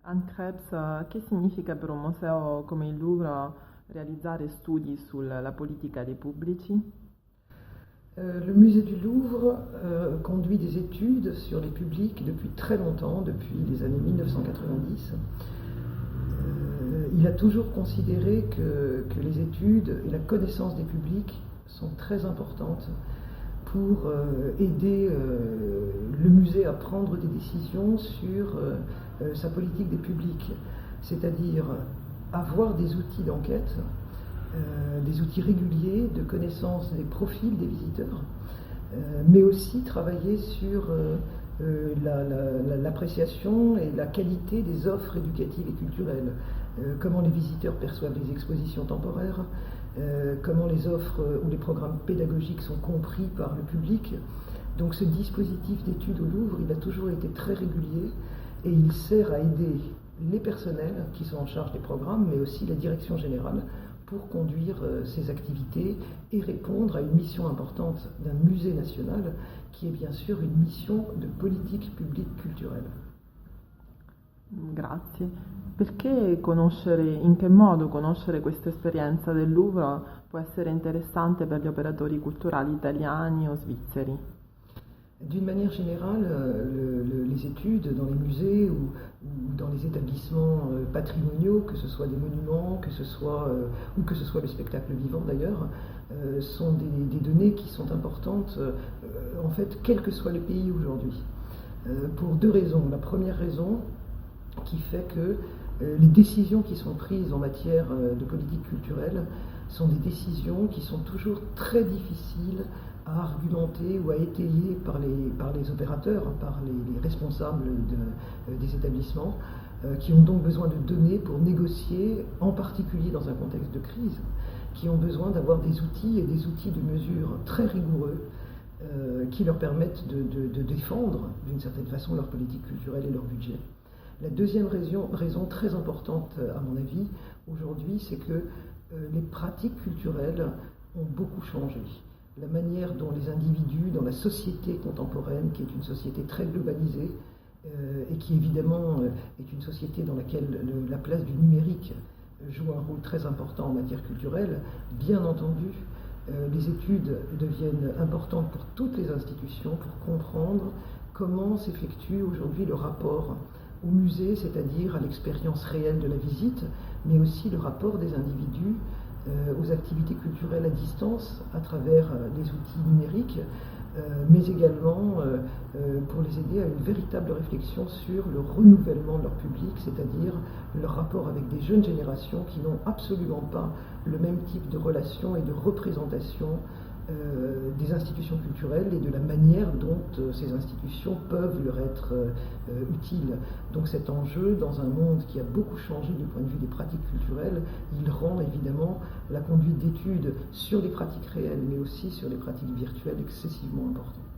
Anne Krebs, che significa per un museo come il Louvre realizzare studi sulla politica dei pubblici? Le musée du Louvre conduit des études sur les publics depuis très longtemps, depuis les années 1990. Il a toujours considéré que les études et la connaissance des publics sont très importantes pour aider le musée à prendre des décisions sur sa politique des publics, c'est-à-dire avoir des outils d'enquête, des outils réguliers de connaissance des profils des visiteurs, mais aussi travailler sur l'appréciation et la qualité des offres éducatives et culturelles, comment les visiteurs perçoivent les expositions temporaires, comment les offres ou les programmes pédagogiques sont compris par le public. Donc ce dispositif d'études au Louvre, il a toujours été très régulier et il sert à aider les personnels qui sont en charge des programmes, mais aussi la direction générale pour conduire ces activités et répondre à une mission importante d'un musée national qui est bien sûr une mission de politique publique culturelle. Grazie. In che modo conoscere questa esperienza del Louvre può essere interessante per gli operatori culturali italiani o svizzeri? D'une manière générale, les études dans les musées ou dans les établissements patrimoniaux, que ce soit des monuments, que ce soit le spectacle vivant d'ailleurs, sont des données qui sont importantes, en fait, quel que soit le pays aujourd'hui. Pour deux raisons. La première raison qui fait que les décisions qui sont prises en matière de politique culturelle sont des décisions qui sont toujours très difficiles à argumenter ou à étayer par les opérateurs, par les responsables des établissements, qui ont donc besoin de données pour négocier, en particulier dans un contexte de crise, qui ont besoin d'avoir des outils et des outils de mesure très rigoureux qui leur permettent de défendre d'une certaine façon leur politique culturelle et leur budget. La deuxième raison très importante, à mon avis, aujourd'hui, c'est que les pratiques culturelles ont beaucoup changé. La manière dont les individus, dans la société contemporaine, qui est une société très globalisée, et qui évidemment est une société dans laquelle la place du numérique joue un rôle très important en matière culturelle, bien entendu, les études deviennent importantes pour toutes les institutions pour comprendre comment s'effectue aujourd'hui le rapport au musée, c'est-à-dire à l'expérience réelle de la visite, mais aussi le rapport des individus aux activités culturelles à distance à travers des outils numériques, mais également pour les aider à une véritable réflexion sur le renouvellement de leur public, c'est-à-dire leur rapport avec des jeunes générations qui n'ont absolument pas le même type de relation et de représentation des institutions culturelles et de la manière dont ces institutions peuvent leur être utiles. Donc cet enjeu, dans un monde qui a beaucoup changé du point de vue des pratiques culturelles, il rend évidemment la conduite d'études sur les pratiques réelles, mais aussi sur les pratiques virtuelles excessivement importante.